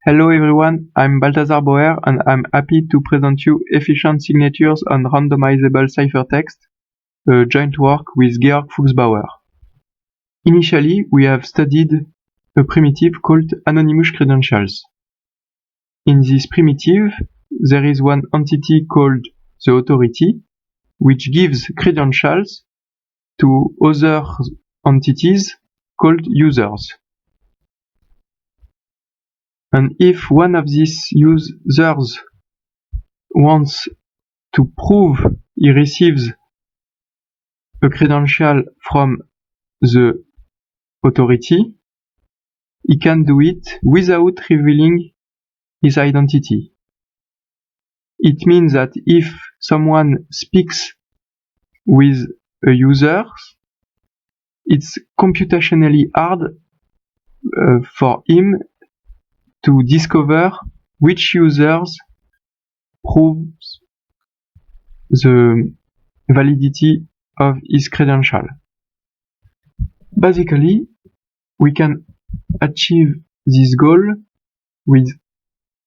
Hello everyone, I'm Balthazar Bauer and I'm happy to present you efficient signatures on randomizable ciphertext, a joint work with Georg Fuchsbauer. Initially, we have studied a primitive called anonymous credentials. In this primitive, there is one entity called the authority, which gives credentials to other entities called users. And if one of these users wants to prove he receives a credential from the authority, he can do it without revealing his identity. It means that if someone speaks with a user, it's computationally hard for him to discover which users proves the validity of his credential. Basically, we can achieve this goal with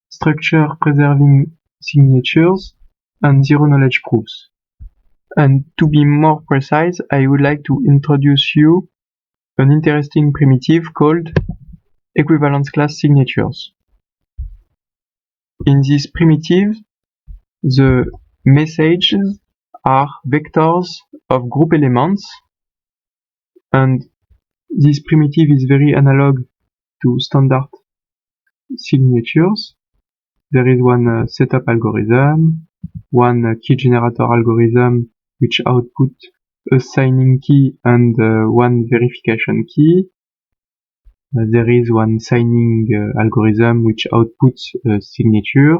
structure preserving signatures and zero knowledge proofs. And to be more precise, I would like to introduce you an interesting primitive called equivalence class signatures. In this primitive, the messages are vectors of group elements, and this primitive is very analog to standard signatures. There is one setup algorithm, one key generator algorithm which output a signing key and one verification key. There is one signing algorithm which outputs a signature,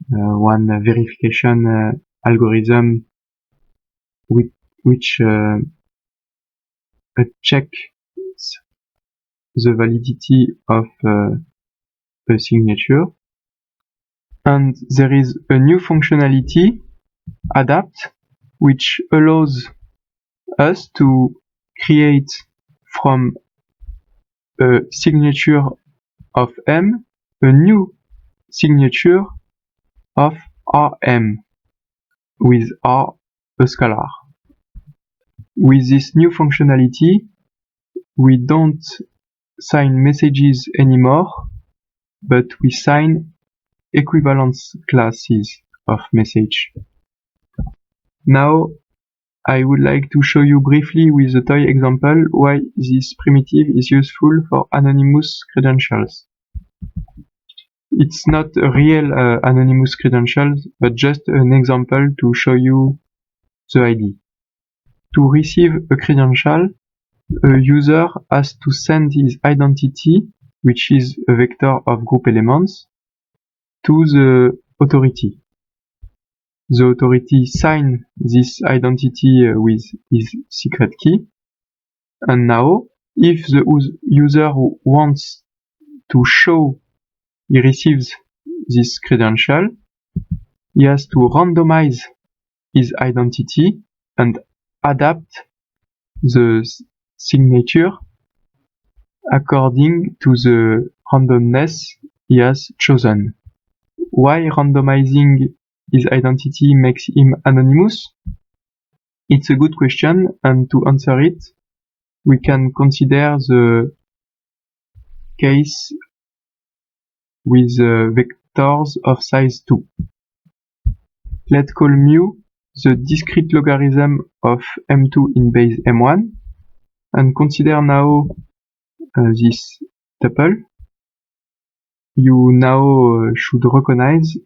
one verification algorithm which checks the validity of a signature. And there is a new functionality, adapt, which allows us to create from a signature of M a new signature of Rm with R a scalar. With this new functionality, we don't sign messages anymore, but we sign equivalence classes of message. Now, I would like to show you briefly with a toy example why this primitive is useful for anonymous credentials. It's not a real anonymous credential, but just an example to show you the idea. To receive a credential, a user has to send his identity, which is a vector of group elements, to the authority. The authority signs this identity with his secret key. And now, if the user wants to show he receives this credential, he has to randomize his identity and adapt the signature according to the randomness he has chosen. Why randomizing his identity makes him anonymous? It's a good question, and to answer it, we can consider the case with vectors of size 2. Let's call mu the discrete logarithm of m2 in base m1, and consider now this tuple. You now should recognize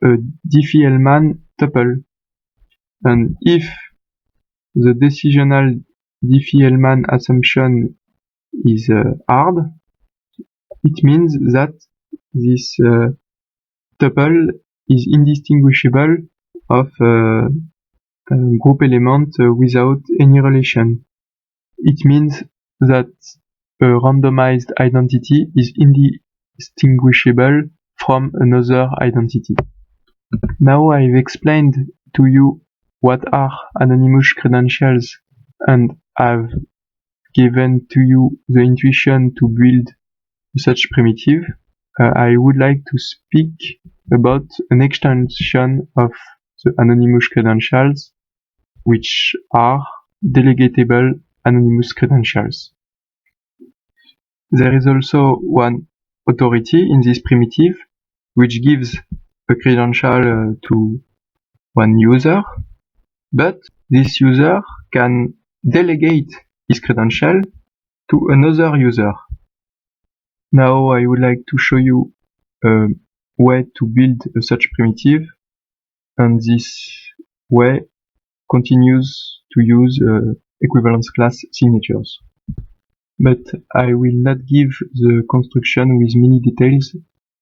a Diffie-Hellman tuple. And if the decisional Diffie-Hellman assumption is hard, it means that this tuple is indistinguishable of a group element without any relation. It means that a randomized identity is indistinguishable from another identity. Now I've explained to you what are anonymous credentials and I've given to you the intuition to build such primitive. I would like to speak about an extension of the anonymous credentials, which are delegatable anonymous credentials. There is also one authority in this primitive, which gives a credential to one user, but this user can delegate his credential to another user. Now I would like to show you a way to build such primitive, and this way continues to use equivalence class signatures. But I will not give the construction with many details,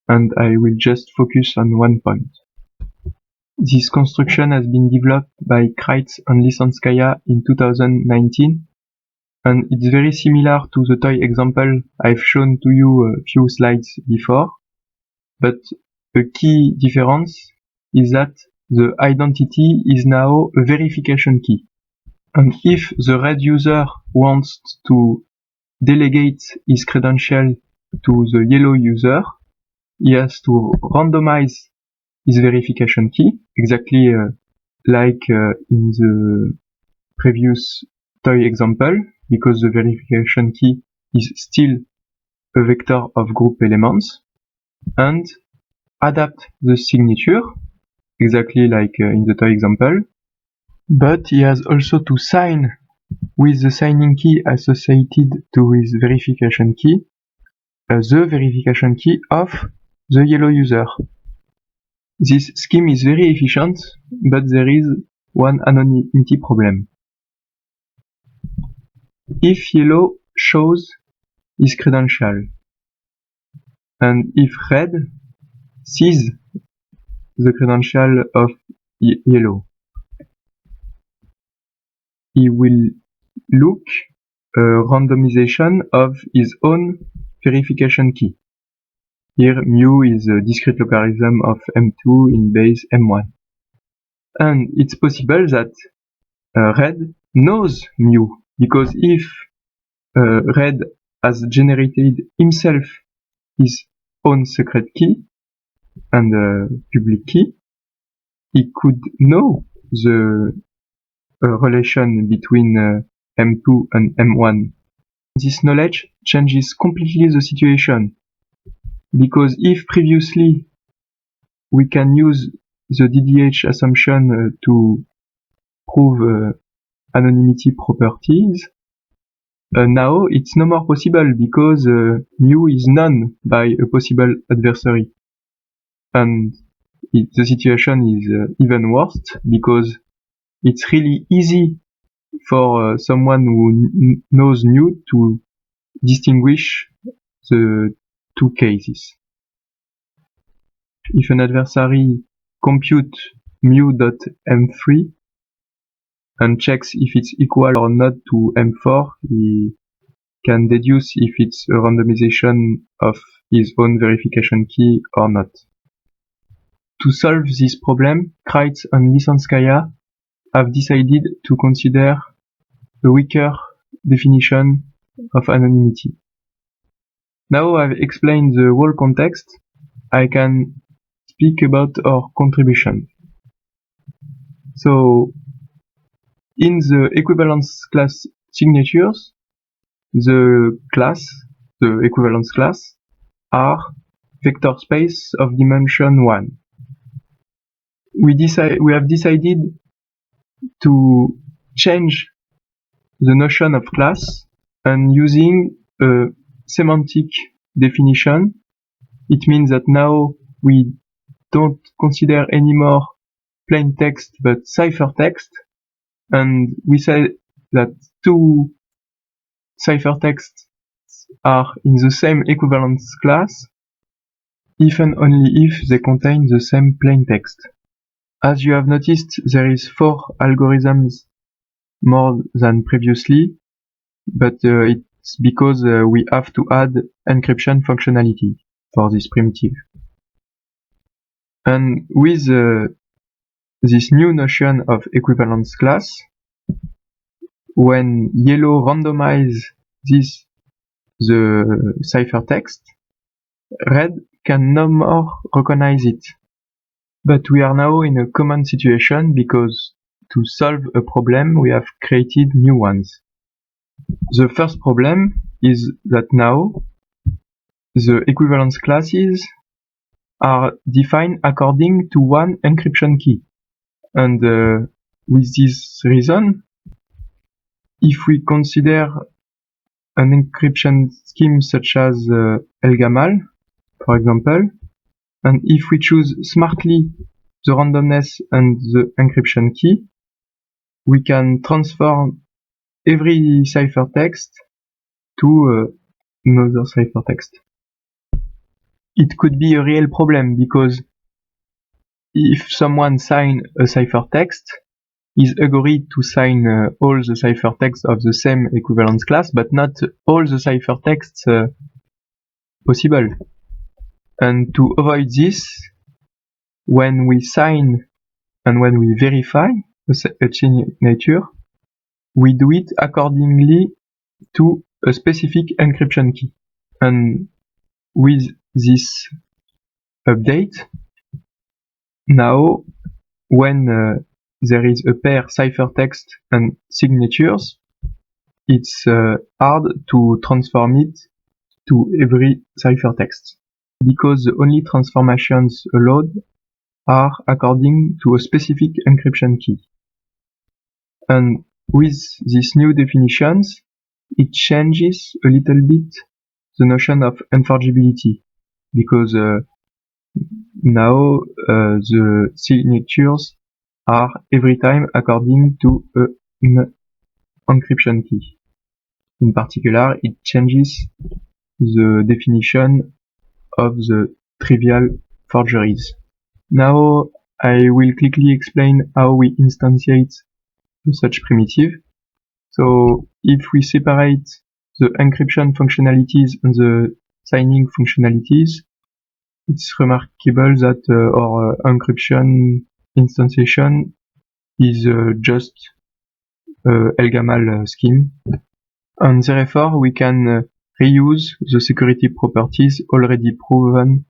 and I will just focus on one point. This construction has been developed by Kreitz and Lisanskaya in 2019, and it's very similar to the toy example I've shown to you a few slides before, but a key difference is that the identity is now a verification key. And if the red user wants to delegate his credential to the yellow user, he has to randomize his verification key, exactly like in the previous toy example, because the verification key is still a vector of group elements, and adapt the signature, exactly like in the toy example, but he has also to sign with the signing key associated to his verification key, the verification key of the yellow user. This scheme is very efficient, but there is one anonymity problem. If yellow shows his credential, and if red sees the credential of yellow, he will look a randomization of his own verification key. Here mu is a discrete logarithm of m2 in base m1. And it's possible that red knows mu, because if red has generated himself his own secret key and public key, he could know the relation between m2 and m1. This knowledge changes completely the situation, because if previously we can use the DDH assumption to prove anonymity properties, now it's no more possible, because mu is known by a possible adversary. And the situation is even worse, because it's really easy for someone who knows mu to distinguish the two cases. If an adversary computes mu.m3 and checks if it's equal or not to m4, he can deduce if it's a randomization of his own verification key or not. To solve this problem, Kreitz and Lisanskaya have decided to consider a weaker definition of anonymity. Now I've explained the whole context, I can speak about our contribution. So, in the equivalence class signatures, the equivalence class, are vector space of dimension 1. We have decided to change the notion of class, and using a semantic definition, it means that now we don't consider anymore plain text but ciphertext, and we say that two ciphertexts are in the same equivalence class if and only if they contain the same plain text. As you have noticed, there is 4 algorithms more than previously, but it's because we have to add encryption functionality for this primitive. And with this new notion of equivalence class, when yellow randomizes the ciphertext, Red can no more recognize it. But we are now in a common situation because to solve a problem we have created new ones. The first problem is that now the equivalence classes are defined according to one encryption key. And with this reason, if we consider an encryption scheme such as ElGamal, for example, and if we choose smartly the randomness and the encryption key, we can transform every ciphertext to another ciphertext. It could be a real problem because if someone signs a ciphertext, he's agreed to sign all the ciphertexts of the same equivalence class, but not all the ciphertexts possible. And to avoid this, when we sign and when we verify a signature, we do it accordingly to a specific encryption key. And with this update, now when there is a pair ciphertext and signatures, it's hard to transform it to every ciphertext because the only transformations allowed are according to a specific encryption key. And with these new definitions, it changes a little bit the notion of unforgeability because now the signatures are every time according to an encryption key. In particular, it changes the definition of the trivial forgeries. Now I will quickly explain how we instantiate such primitive. So if we separate the encryption functionalities and the signing functionalities, it's remarkable that our encryption instantiation is just ElGamal scheme, and therefore we can reuse the security properties already proven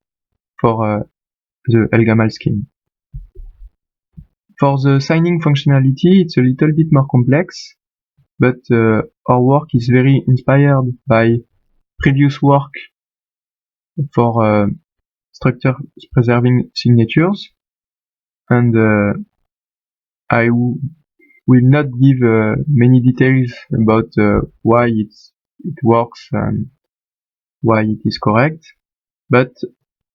for the ElGamal scheme. For the signing functionality, it's a little bit more complex, but our work is very inspired by previous work for structure preserving signatures, and I will not give many details about why it works and why it is correct, but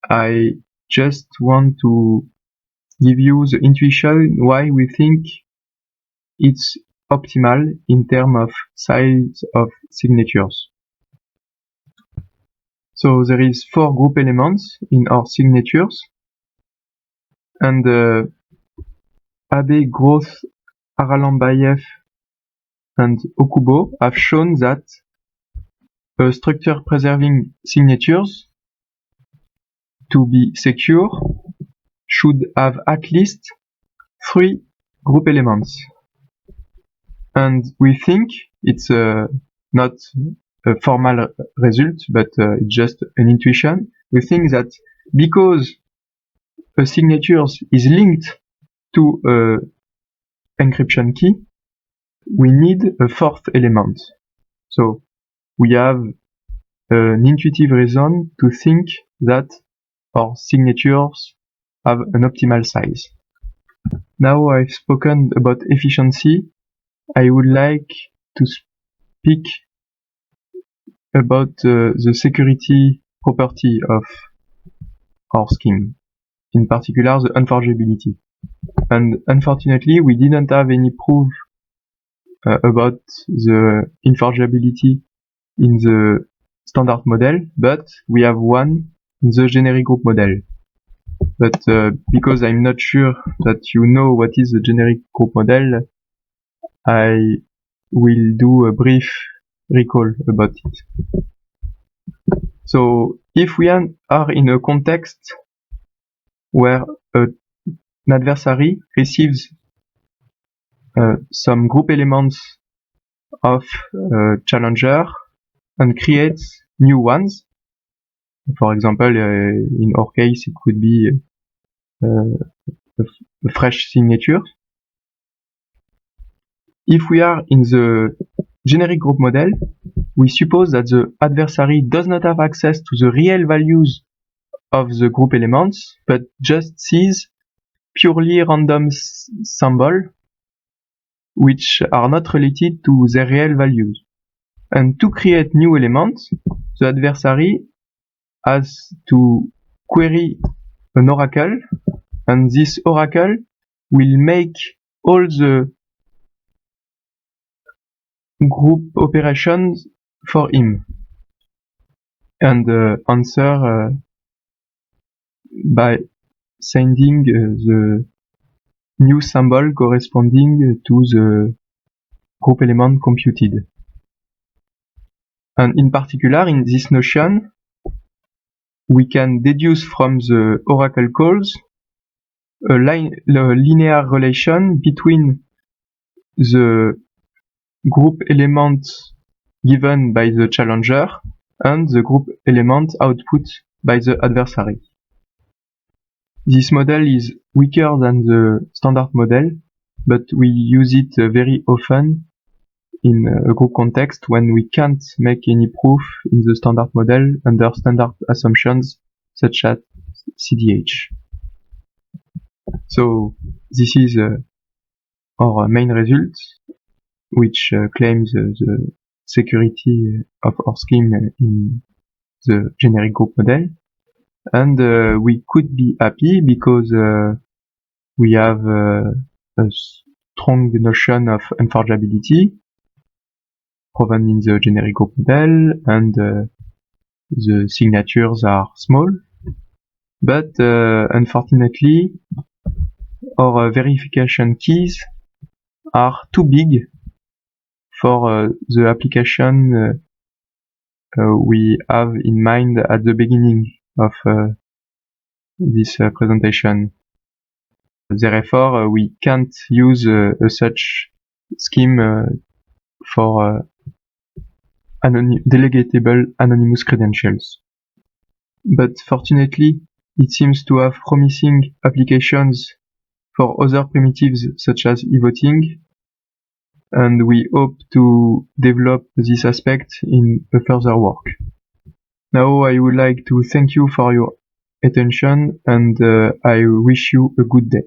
I just want to give you the intuition why we think it's optimal in terms of size of signatures. So there is 4 group elements in our signatures, and Abe, Groth, Aralambayev, and Okubo have shown that structure preserving signatures to be secure should have at least 3 group elements. And we think it's not a formal result, but it's just an intuition. We think that because a signature is linked to an encryption key, we need a 4th element. So we have an intuitive reason to think that our signatures have an optimal size. Now I've spoken about efficiency, I would like to speak about the security property of our scheme, in particular the unforgeability. And unfortunately, we didn't have any proof about the unforgeability in the standard model, but we have one in the generic group model. But because I'm not sure that you know what is the generic group model, I will do a brief recall about it. So if we are in a context where an adversary receives some group elements of challenger and creates new ones, For example, in our case, it could be a fresh signature. If we are in the generic group model, we suppose that the adversary does not have access to the real values of the group elements, but just sees purely random symbols which are not related to their real values. And to create new elements, the adversary has to query an oracle, and this oracle will make all the group operations for him and answer by sending the new symbol corresponding to the group element computed. And in particular, in this notion, we can deduce from the oracle calls a linear relation between the group element given by the challenger and the group element output by the adversary. This model is weaker than the standard model, but we use it very often in a group context when we can't make any proof in the standard model under standard assumptions such as CDH. So this is our main result, which claims the security of our scheme in the generic group model. And we could be happy because we have a strong notion of unforgeability proven in the generic group model, and the signatures are small. But unfortunately, our verification keys are too big for the application we have in mind at the beginning of this presentation. Therefore, we can't use such scheme for delegatable anonymous credentials. But fortunately, it seems to have promising applications for other primitives such as e-voting, and we hope to develop this aspect in a further work. Now I would like to thank you for your attention, and I wish you a good day.